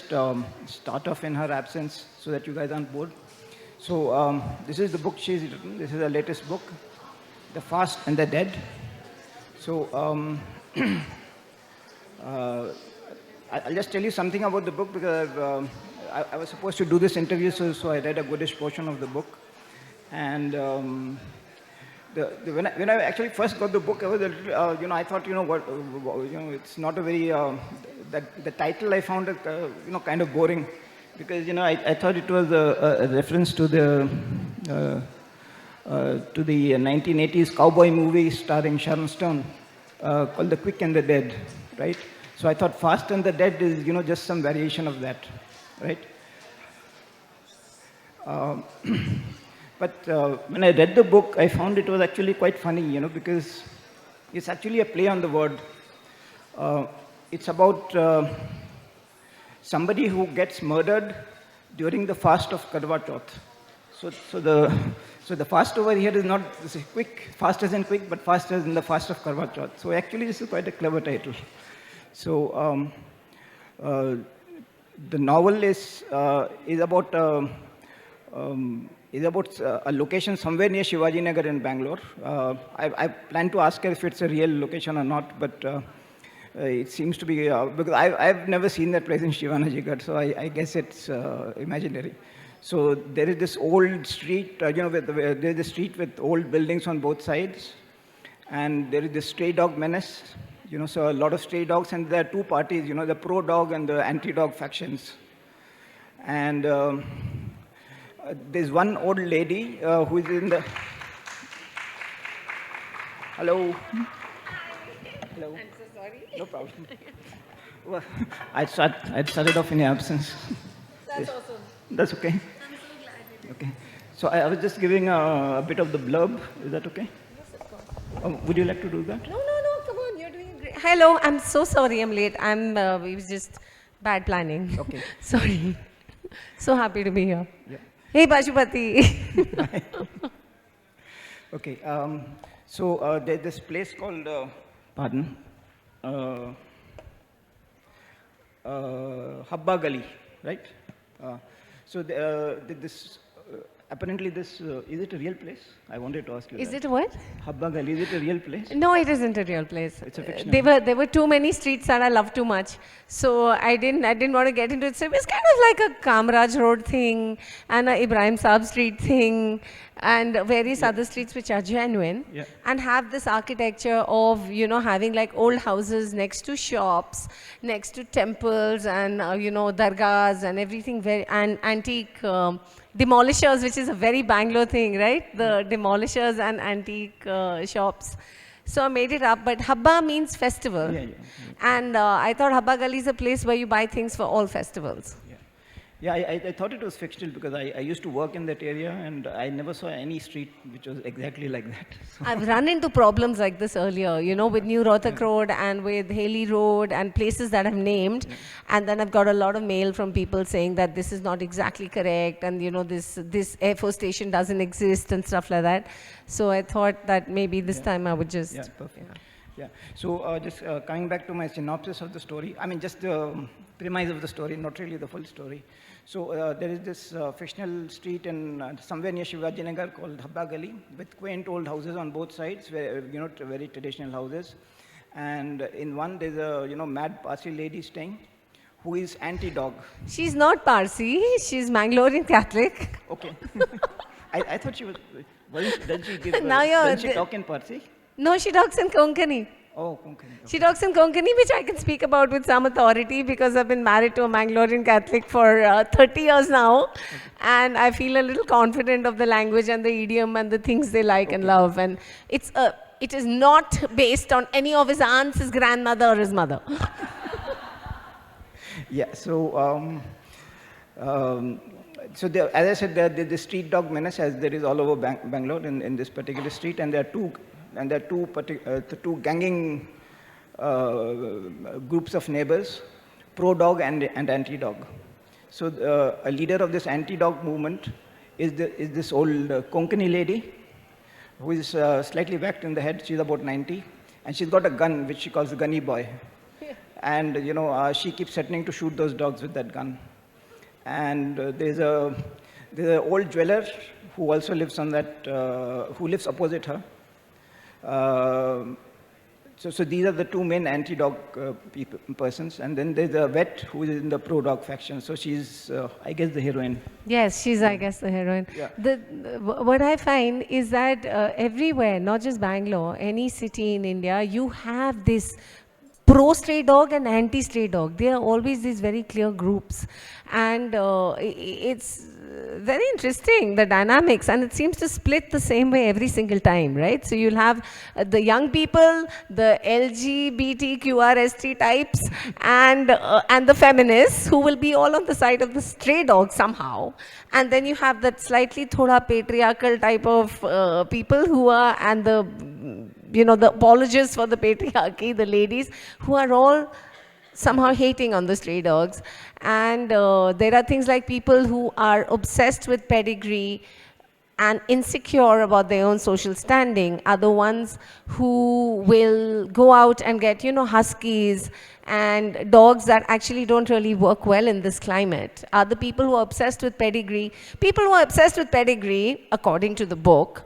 just start off in her absence so that you guys aren't bored. So this is the book she's written. This is her latest book, The Fast and the Dead. So I'll just tell you something about the book because I was supposed to do this interview, so I read a goodish portion of the book. And when I actually first got the book, I was a little, I thought, it's not a very, the title I found, kind of boring. Because, I thought it was a reference to the 1980s cowboy movie starring Sharon Stone called The Quick and the Dead, right? So I thought Fast and the Dead is, just some variation of that, right? But when I read the book, I found it was actually quite funny, because it's actually a play on the word. It's about somebody who gets murdered during the fast of Karwa Chauth. So the fast over here is not quick, fast as in quick, but fast as in the fast of Karwa Chauth. So actually, this is quite a clever title. So the novel is about a location somewhere near Shivaji Nagar in Bangalore. I plan to ask her if it's a real location or not, but it seems to be, because I've never seen that place in Shivaji Nagar, so I guess it's imaginary. So there is this old street, there's a street with old buildings on both sides, and there is this stray dog menace, so a lot of stray dogs, and there are two parties, the pro-dog and the anti-dog factions. And there's one old lady who is in the... Hello? Hello? I'm so sorry. No problem. Well, I'd started off in your absence. That's awesome. That's okay? I'm so glad. Okay. So I was just giving a bit of the blurb. Is that okay? Yes, of course. Would you like to do that? No, come on, you're doing great. Hello, I'm so sorry I'm late. It was just bad planning. Okay. Sorry. So happy to be here. Yeah. Hey, Pashupati. Okay. So there's this place called, pardon, Habba Gali, right? So apparently this, is it a real place? I wanted to ask you Is that. it what? Habba Gali, is it a real place? No, it isn't a real place. It's a fictional. There were too many streets that I love too much, so I didn't want to get into it. So it was kind of like a Kamraj Road thing and a Ibrahim Saab Street thing and various other streets which are genuine and have this architecture of having like old houses next to shops, next to temples and dargahs and everything very antique. Demolishers, which is a very Bangalore thing, right? The demolishers and antique shops. So I made it up, but Habba means festival. And I thought Habba Gali is a place where you buy things for all festivals. Yeah, I thought it was fictional because I used to work in that area and I never saw any street which was exactly like that. So I've run into problems like this earlier, with New Rohtak Road and with Haley Road and places that I've named. And then I've got a lot of mail from people saying that this is not exactly correct and, this Air Force station doesn't exist and stuff like that. So I thought that maybe this time I would just... Yeah, perfect. Yeah. So just coming back to my synopsis of the story, I mean just the premise of the story, not really the full story. So there is this fictional street in somewhere near Shivaji Nagar called Habba Gali with quaint old houses on both sides, where, very traditional houses. And in one there's a mad Parsi lady staying who is anti-dog. She's not Parsi, she's Mangalorean Catholic. Okay. I thought she was, does she give, Now does she talk in Parsi? No, she talks in Konkani. Oh, Konkani. Okay. She talks in Konkani, which I can speak about with some authority because I've been married to a Mangalorean Catholic for 30 years now. Okay. And I feel a little confident of the language and the idiom and the things they like and love. And it is not based on any of his aunts, his grandmother, or his mother. Yeah, so as I said, the street dog menace, as there is all over Bangalore in this particular street, and there are two ganging groups of neighbors, pro-dog and anti-dog. So a leader of this anti-dog movement is this old Konkani lady who is slightly whacked in the head. She's about 90, and she's got a gun which she calls the gunny boy. and she keeps threatening to shoot those dogs with that gun. And there's an old jeweler who also lives on that, who lives opposite her. So these are the two main anti-dog persons, and then there's a vet who is in the pro-dog faction. So she's, I guess, the heroine. Yes, she's, I guess, the heroine. Yeah. What I find is that everywhere, not just Bangalore, any city in India, you have this pro-stray dog and anti-stray dog. There are always these very clear groups. And it's very interesting, the dynamics, and it seems to split the same way every single time, right? So you'll have the young people, the LGBTQRST types, and the feminists who will be all on the side of the stray dog somehow. And then you have that slightly thoda patriarchal type of people who are, and the apologists for the patriarchy, the ladies, who are all somehow hating on the stray dogs. And there are things like people who are obsessed with pedigree and insecure about their own social standing are the ones who will go out and get, huskies and dogs that actually don't really work well in this climate. Are the people who are obsessed with pedigree. People who are obsessed with pedigree, according to the book,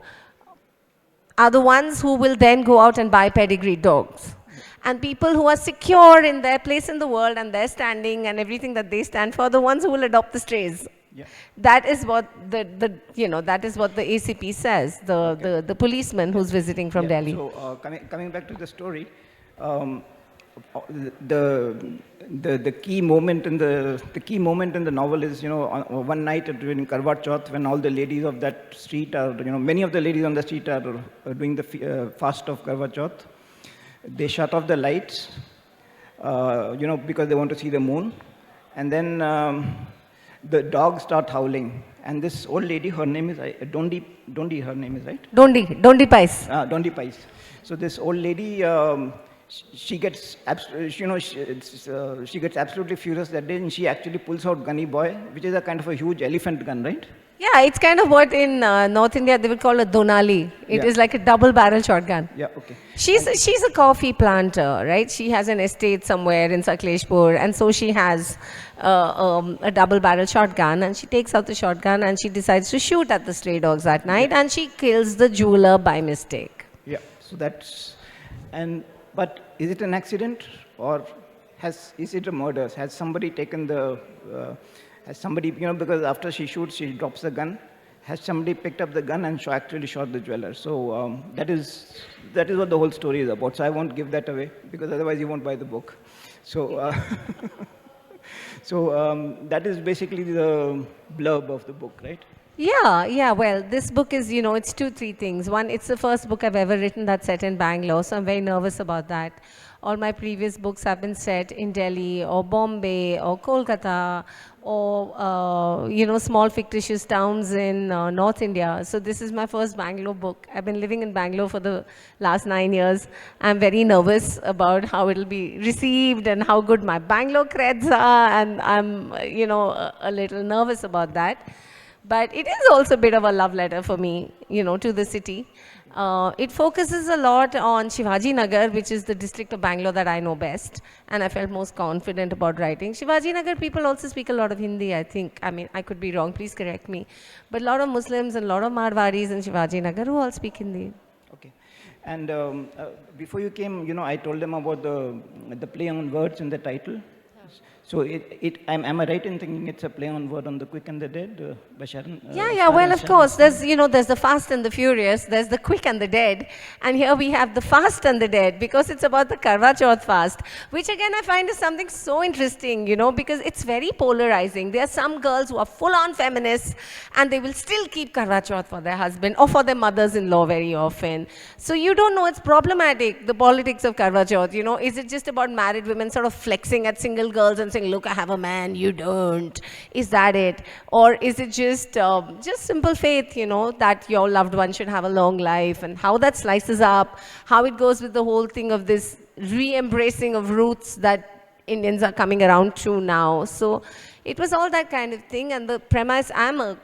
are the ones who will then go out and buy pedigree dogs. And people who are secure in their place in the world and their standing and everything that they stand for, are the ones who will adopt the strays. Yeah. That is what that is what the ACP says, the policeman who's visiting from Delhi. So coming back to the story, the key moment in the novel is on one night during Karwa Chauth, when all the ladies of that street are many of the ladies on the street are doing the fast of Karwa Chauth. They shut off the lights, because they want to see the moon, and then the dogs start howling. And this old lady, her name is Dondi. Her name is, right? Dondi Pais. Dondi Pais. So this old lady, she gets she gets absolutely furious that day, and she actually pulls out Gunny Boy, which is a kind of a huge elephant gun, right? Yeah, it's kind of what in North India they would call a Donali. It is like a double-barrel shotgun. Yeah, okay. She's a coffee planter, right? She has an estate somewhere in Sakleshpur, and so she has a double-barrel shotgun, and she takes out the shotgun and she decides to shoot at the stray dogs that night, and she kills the jeweler by mistake. Yeah, so but is it an accident, or is it a murder? Has somebody taken the has somebody, because after she shoots, she drops the gun. Has somebody picked up the gun and actually shot the jeweler? So that is what the whole story is about. So I won't give that away, because otherwise you won't buy the book. So that is basically the blurb of the book, right? Yeah. Well, this book is, it's 2-3 things. One, it's the first book I've ever written that's set in Bangalore, so I'm very nervous about that. All my previous books have been set in Delhi or Bombay or Kolkata or, small fictitious towns in North India. So this is my first Bangalore book. I've been living in Bangalore for the last 9 years. I'm very nervous about how it'll be received and how good my Bangalore creds are, and I'm, a little nervous about that. But it is also a bit of a love letter for me, to the city. It focuses a lot on Shivaji Nagar, which is the district of Bangalore that I know best, and I felt most confident about writing. Shivaji Nagar people also speak a lot of Hindi, I think. I mean, I could be wrong, please correct me. But a lot of Muslims and a lot of Marwaris in Shivaji Nagar who all speak Hindi. Okay. And before you came, I told them about the play on words in the title. So am I right in thinking it's a play on word on The Quick and the Dead by Sharon? Yeah, well, of course. There's the Fast and the Furious, there's the Quick and the Dead, and here we have the Fast and the Dead, because it's about the Karwa Chauth fast, which again I find is something so interesting, because it's very polarizing. There are some girls who are full-on feminists, and they will still keep Karwa Chauth for their husband or for their mothers-in-law very often. So you don't know, it's problematic, the politics of Karwa Chauth, Is it just about married women sort of flexing at single girls and saying, look, I have a man, you don't? Is that it? Or is it just simple faith, that your loved one should have a long life, and how that slices up, how it goes with the whole thing of this re-embracing of roots that Indians are coming around to now. So it was all that kind of thing, and the premise, I'm a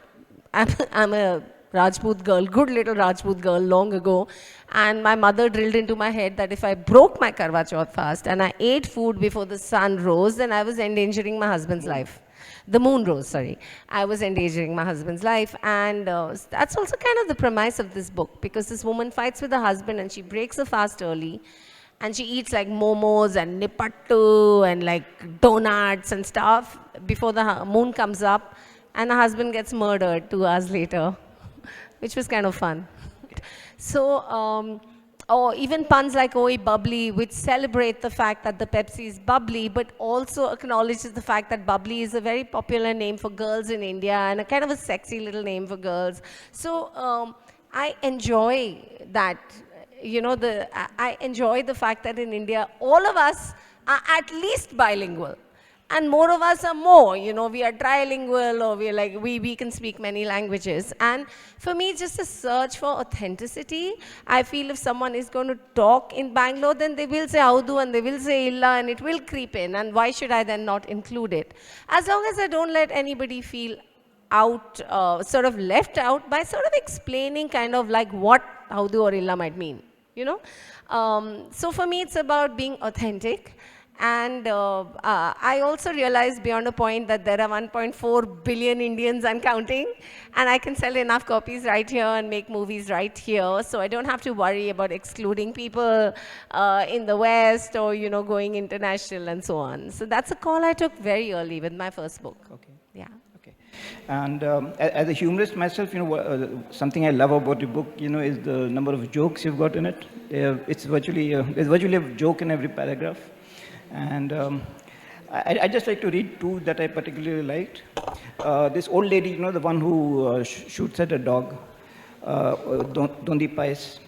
Rajput girl, good little Rajput girl long ago. And my mother drilled into my head that if I broke my Karwa Chauth fast and I ate food before the sun rose, then I was endangering my husband's life. The moon rose, sorry. I was endangering my husband's life. And that's also kind of the premise of this book, because this woman fights with her husband and she breaks the fast early. And she eats like momos and nipattu and like donuts and stuff before the moon comes up. And her husband gets murdered 2 hours later, which was kind of fun. So, or even puns like Oi Bubbly, which celebrate the fact that the Pepsi is bubbly, but also acknowledges the fact that bubbly is a very popular name for girls in India and a kind of a sexy little name for girls. So I enjoy that, you know, I enjoy the fact that in India, all of us are at least bilingual. And more of us are more, you know, we are trilingual, or we're like, we can speak many languages. And for me, just a search for authenticity. I feel if someone is going to talk in Bangalore, then they will say Audu and they will say Illa and it will creep in. And why should I then not include it? As long as I don't let anybody feel out, sort of left out by sort of explaining kind of like what Audu or Illa might mean, you know. So for me, it's about being authentic. And I also realized beyond a point that there are 1.4 billion Indians and counting, and I can sell enough copies right here and make movies right here, so I don't have to worry about excluding people in the West or, you know, going international and so on. So that's a call I took very early with my first book. Okay. Yeah. Okay. And as a humorist myself, you know, something I love about your book, you know, is the number of jokes you've got in it. It's virtually, there's virtually a joke in every paragraph. And I just like to read two that I particularly liked. This old lady, you know, the one who shoots at a dog, Dondi Pais.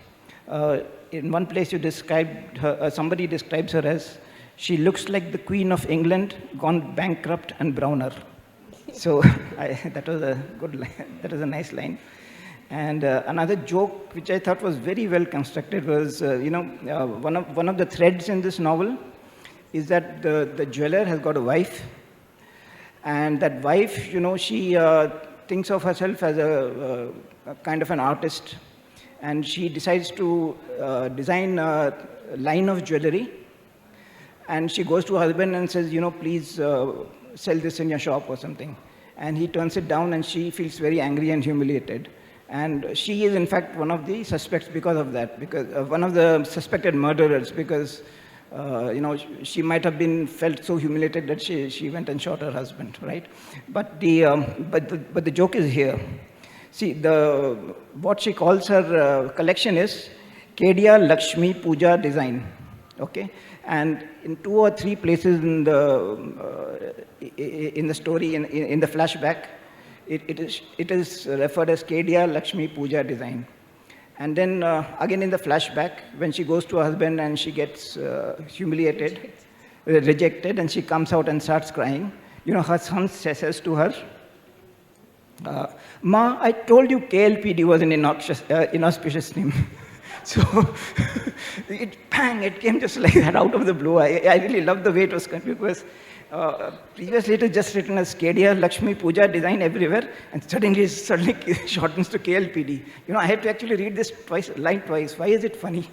In one place you described her, somebody describes her as, she looks like the Queen of England gone bankrupt and browner. So that was a good line. That was a nice line. And another joke which I thought was very well constructed was, you know, one of the threads in this novel is that the jeweler has got a wife, and that wife, you know, she thinks of herself as a kind of an artist, and she decides to design a line of jewelry, and she goes to her husband and says, you know, please sell this in your shop or something. And he turns it down, and she feels very angry and humiliated. And she is, in fact, one of the suspects because of that, because one of the suspected murderers, because you know, she might have been felt so humiliated that she went and shot her husband, right? But the joke is here. See, what she calls her collection is Kedia Lakshmi Puja Design, okay? And in 2 or 3 places in the story, in the flashback, it is referred as Kedia Lakshmi Puja Design. And then again in the flashback, when she goes to her husband and she gets humiliated, rejected, and she comes out and starts crying, you know, her son says to her, Ma, I told you KLPD was an inauspicious name. So it came just like that out of the blue. I really love the way it was confused, because previously it was just written as Kedia Lakshmi Puja Design everywhere, and suddenly shortens to KLPD. You know, I had to actually read this line twice. Why is it funny?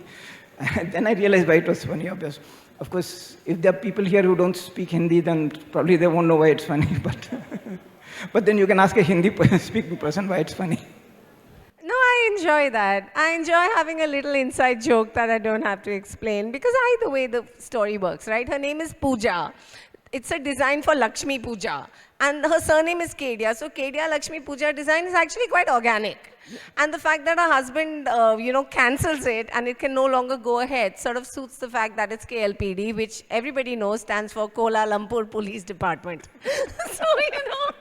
And then I realized why it was funny. Obviously, of course, if there are people here who don't speak Hindi, then probably they won't know why it's funny. But then you can ask a Hindi speaking person why it's funny. No, I enjoy that. I enjoy having a little inside joke that I don't have to explain, because either way the story works, right? Her name is Pooja. It's a design for Lakshmi Puja. And her surname is Kedia. So Kedia Lakshmi Puja design is actually quite organic. And the fact that her husband, you know, cancels it and it can no longer go ahead sort of suits the fact that it's KLPD, which everybody knows stands for Kuala Lumpur Police Department. So, you know,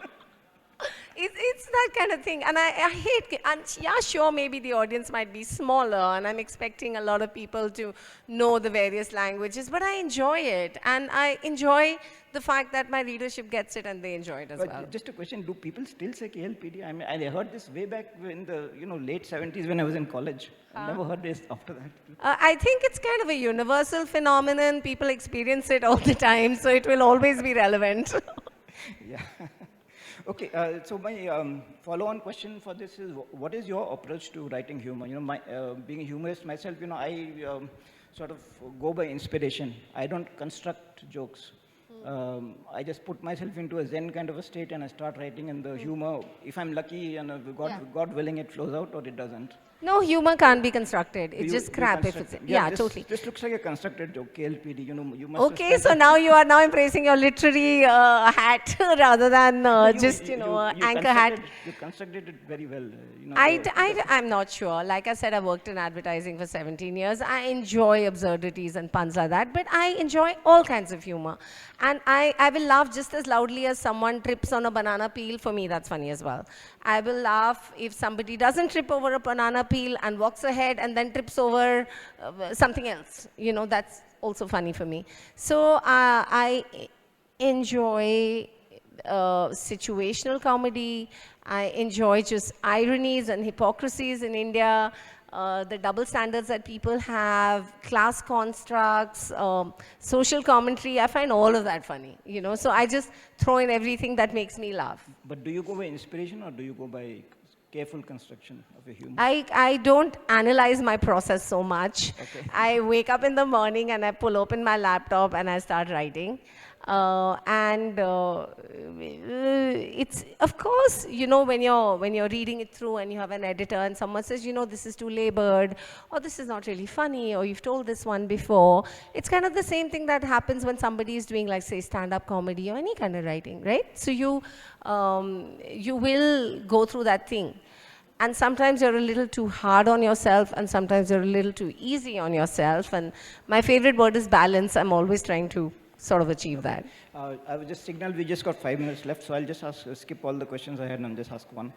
it's that kind of thing. And I hate, and yeah, sure, maybe the audience might be smaller and I'm expecting a lot of people to know the various languages, but I enjoy it. And I enjoy the fact that my readership gets it and they enjoy it as well. Just a question, do people still say KLPD? I mean, I heard this way back in the, you know, late 70s when I was in college. I never heard this after that. I think it's kind of a universal phenomenon. People experience it all the time, so it will always be relevant. Yeah. Okay, so my follow-on question for this is, what is your approach to writing humor? Being a humorist myself, I sort of go by inspiration. I don't construct jokes. I just put myself into a zen kind of a state and I start writing, and the humor, if I'm lucky and Yeah. God willing, it flows out or it doesn't. No, humor can't be constructed. It's just Do you crap if construct? it's, Yeah, yeah, totally. this looks like a constructed joke, KLPD. You must have Okay, spent so some. now you are now embracing your literary hat rather than No, just, anchor hat. you constructed it very well. I'm not sure. Like I said, I worked in advertising for 17 years. I enjoy absurdities and puns like that, but I enjoy all kinds of humor. And I will laugh just as loudly as someone trips on a banana peel. For me, that's funny as well. I will laugh if somebody doesn't trip over a banana peel and walks ahead and then trips over something else. That's also funny for me. So I enjoy situational comedy. I enjoy just ironies and hypocrisies in India, the double standards that people have, class constructs, social commentary. I find all of that funny, So I just throw in everything that makes me laugh. But do you go by inspiration or do you go by careful construction of a humor? I don't analyze my process so much. Okay. I wake up in the morning and I pull open my laptop and I start writing. And it's, of course, when you're reading it through and you have an editor and someone says, this is too labored, or this is not really funny, or you've told this one before. It's kind of the same thing that happens when somebody is doing, like, say, stand-up comedy or any kind of writing, right? So you will go through that thing. And sometimes you're a little too hard on yourself, and sometimes you're a little too easy on yourself. And my favorite word is balance. I'm always trying to sort of achieve that. I was just signaled we just got 5 minutes left, so I'll just skip all the questions I had and just ask one.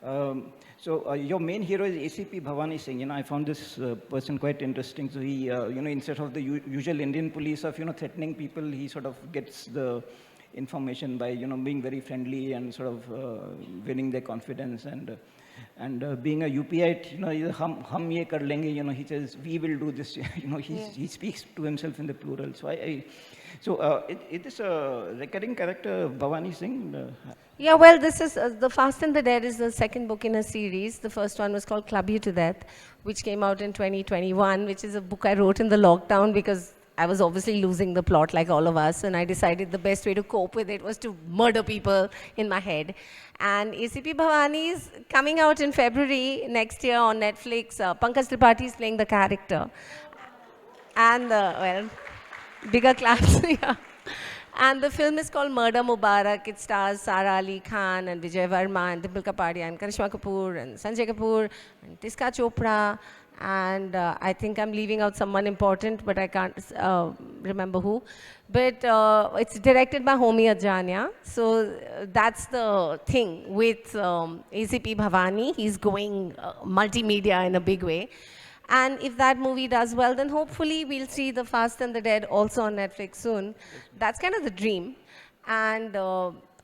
Your main hero is ACP Bhavani Singh. I found this person quite interesting. So he, instead of the usual Indian police of, threatening people, he sort of gets the information by, being very friendly and sort of winning their confidence and being a UPite, hum ye kar lenge, he says, we will do this, he speaks to himself in the plural. So it is a recurring character, Bhavani Singh. Yeah, well, this is, The Fast and the Dead is the second book in a series. The first one was called Club You to Death, which came out in 2021, which is a book I wrote in the lockdown because I was obviously losing the plot like all of us, and I decided the best way to cope with it was to murder people in my head. And ACP Bhavani is coming out in February next year on Netflix. Pankaj Tripathi is playing the character. And, bigger claps, yeah. And the film is called Murder Mubarak. It stars Sara Ali Khan and Vijay Varma and Dimple Kapadia and Karishma Kapoor and Sanjay Kapoor and Tiska Chopra. And I think I'm leaving out someone important, but I can't remember who. But it's directed by Homi Ajania. So that's the thing with ACP Bhavani. He's going multimedia in a big way. And if that movie does well, then hopefully we'll see The Fast and the Dead also on Netflix soon. That's kind of the dream. And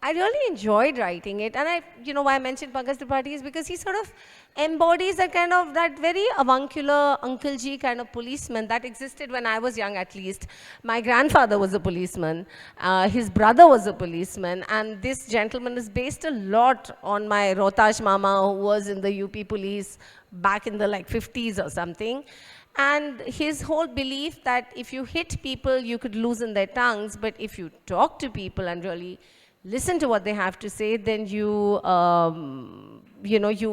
I really enjoyed writing it. And why I mentioned Pankaj Tripathi is because he sort of embodies that very avuncular Uncle G kind of policeman that existed when I was young, at least. My grandfather was a policeman. His brother was a policeman. And this gentleman is based a lot on my Rohtash Mama, who was in the UP police back in the 50s or something. And his whole belief that if you hit people, you could loosen their tongues. But if you talk to people and really listen to what they have to say, then you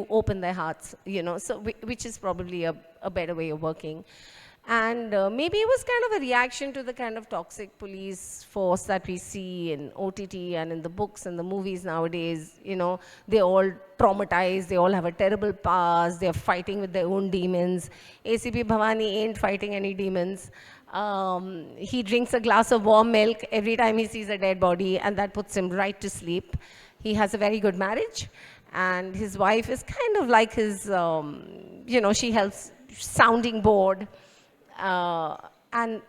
open their hearts, so which is probably a better way of working. And maybe it was kind of a reaction to the kind of toxic police force that we see in OTT and in the books and the movies nowadays. They all traumatized, they all have a terrible past, they're fighting with their own demons. ACP Bhavani ain't fighting any demons. He drinks a glass of warm milk every time he sees a dead body, and that puts him right to sleep. He has a very good marriage, and his wife is kind of like his, she helps sounding board. And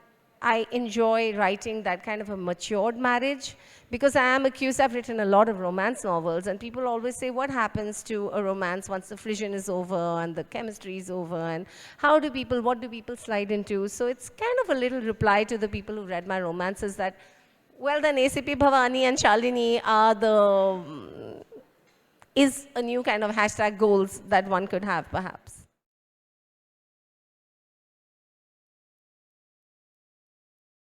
I enjoy writing that kind of a matured marriage because I am accused. I've written a lot of romance novels, and people always say, what happens to a romance once the frisson is over and the chemistry is over, and what do people slide into? So it's kind of a little reply to the people who read my romances that, well, then ACP Bhavani and Shalini are the is a new kind of hashtag goals that one could have perhaps?